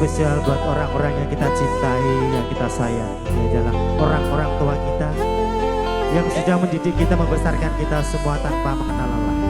spesial buat orang-orang yang kita cintai, yang kita sayang. Dia adalah orang-orang tua kita yang sudah mendidik kita, membesarkan kita semua tanpa mengenal lelah.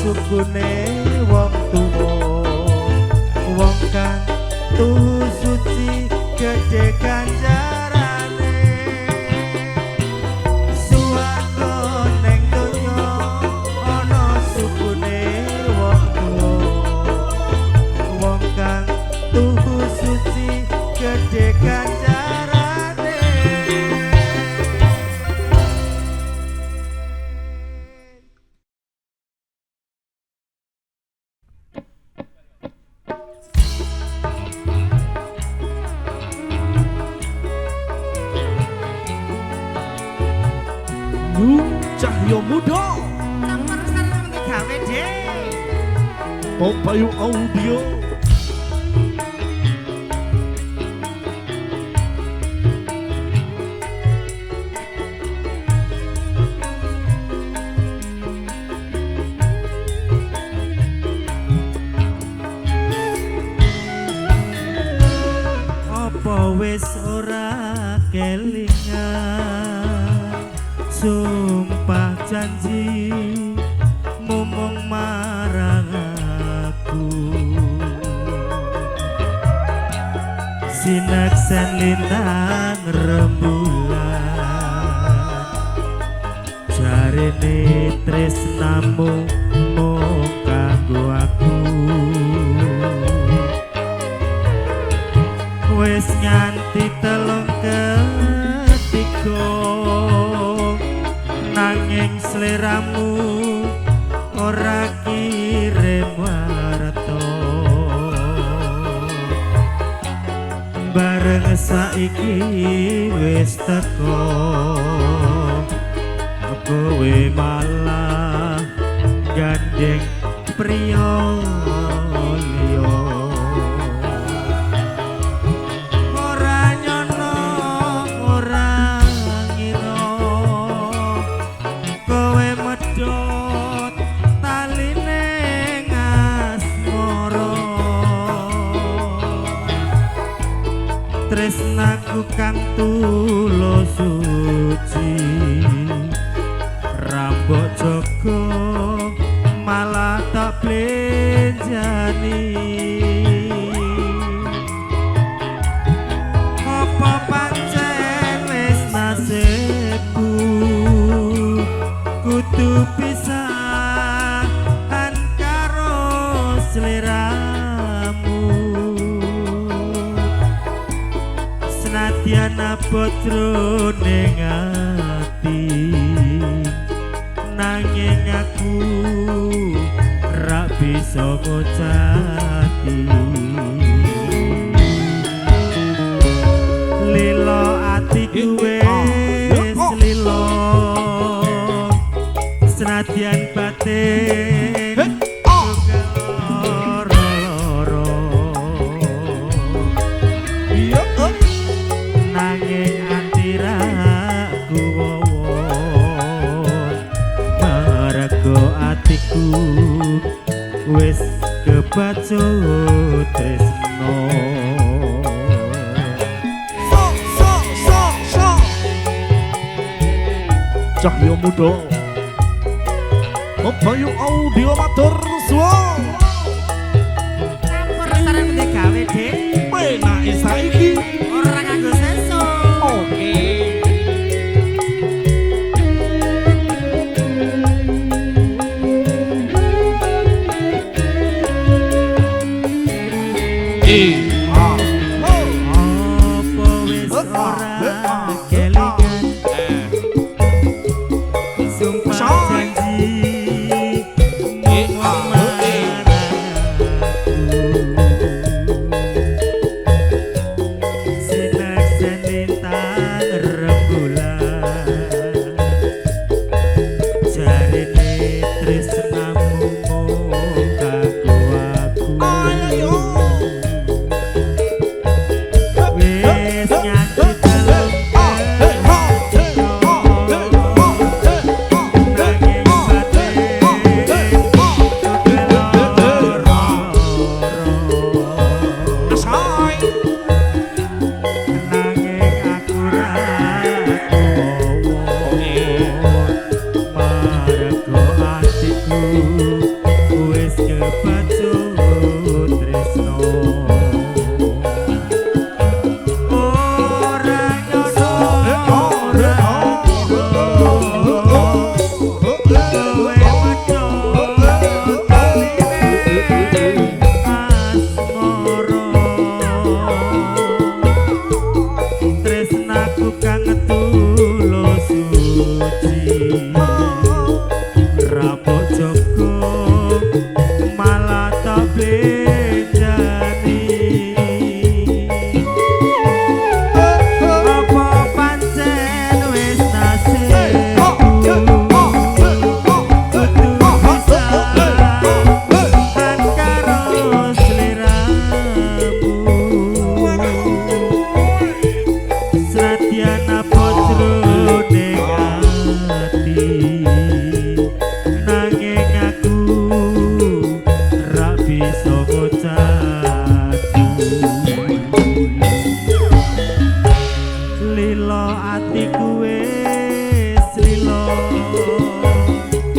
sukune wong tuwa wong kang tuhu suci gedhe ganjarane suwarga ning donya ana sukune wong tuwa wong Cahyo Muda Nomor sareng gawe deh. Popayu Audio Apa wis ora kelingan sumpah janji ngomong marang aku sineksen lintang rembulan jarene tresnamu mung kanggo aku wis nganti telung ketiga nanging sliramu ora kirim warta bareng saiki wis teko kowe malah gandeng priya liya tresnaku kang tulus suci rambut joko malah tak plenjani apa pancen wis nasibku kudu pisahan karo sliramu senadyan abot jroning ati nanging aku ra bisa ngocati lilo atiku wis lilo senadyan batin nanging antiraku wawon marga atiku wis kebacut tresno Cahyo Muda Popayu Audio matur suwun nomor sareng gawe deh penake saiki ora nganggo sensor oke apa wis ora kelingan sumpah janji ngomong marang aku sineksen lintang rembulan jarene tresnamu mung kanggo aku wis nganti telung nanging batin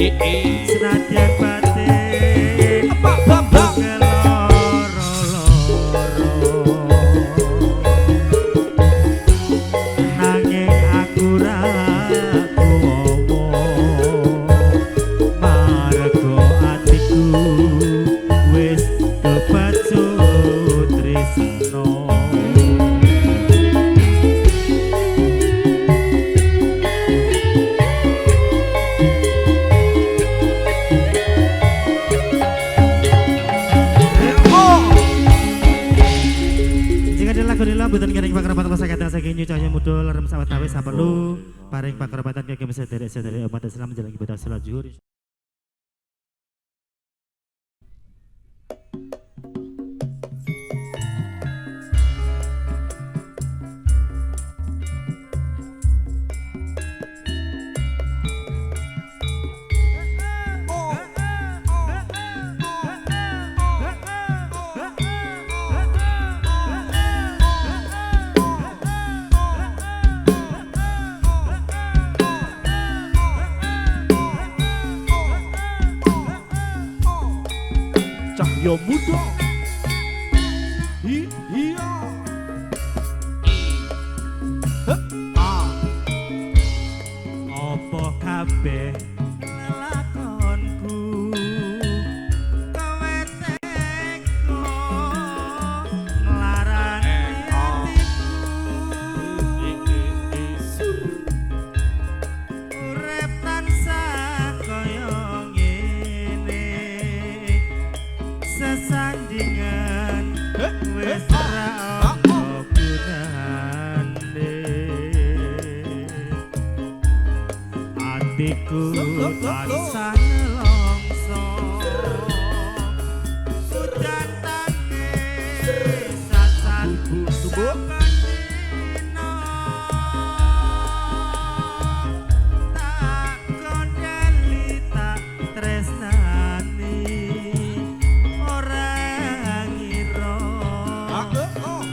Senadyan batin Pak Bambang keloro-loro nanging aku ra kuwowo marga atiku wis kebacut tresno. Alhamdulillah buatan kering pakerabatan pasakatan saking nyucahnya mudul rem sawat tawis saperlu paring pakerabatan kagem sedherek-sedherek umat Islam menjalani ibadah salat zuhur. Cahyo muda iya Apa kabeh lelakonku kowe teko nglarang atiku urip tansah kaya ngene sesandingan wis ra ono gunane atiku tansah nelongso udan tangis sasan saban dina tak kondeli tak tresnani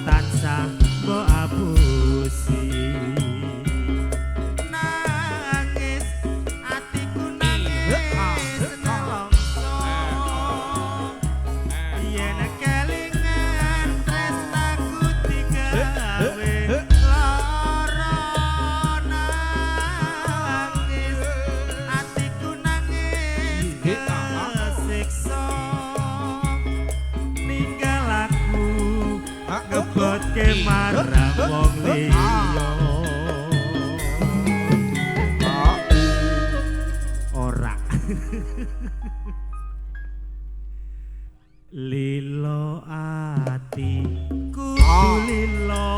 tansah mbok apusi nangis atiku nangis nelongso yen kelingan tresnaku digawe lara nangis atiku nangis kesiksa ninggal aku ngebotke marang wong liya ora lilo ati kudu lilo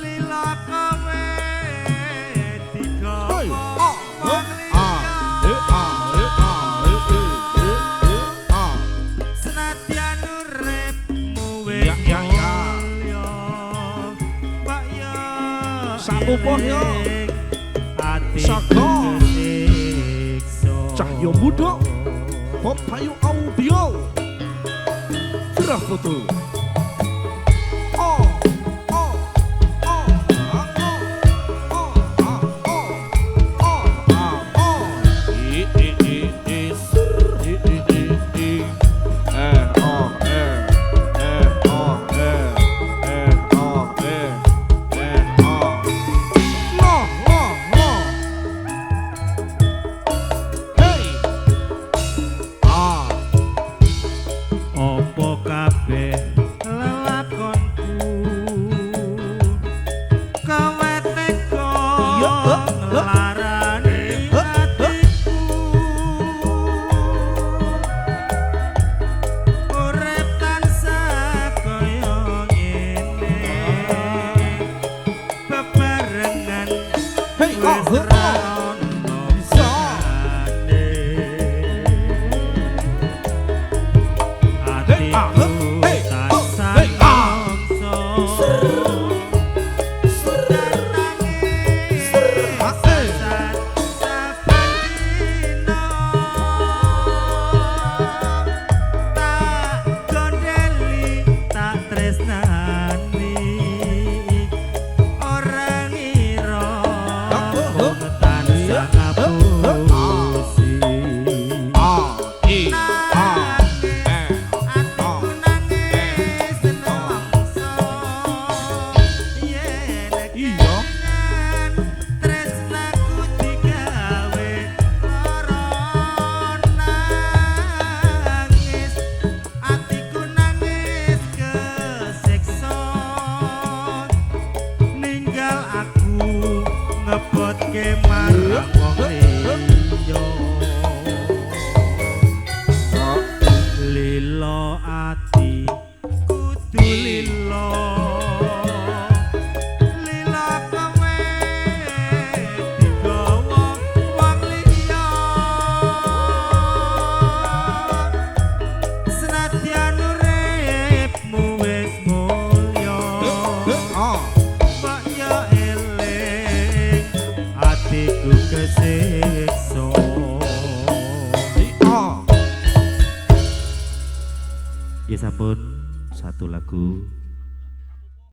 lilo kowe digowo wong liya senadyan uripmu wis mulya mbak yo Sapupuh yo. ati Saka. siksa Cahyo muda Pop Bayu Audio Cerah foto opo kabeh Ya sampun satu lagu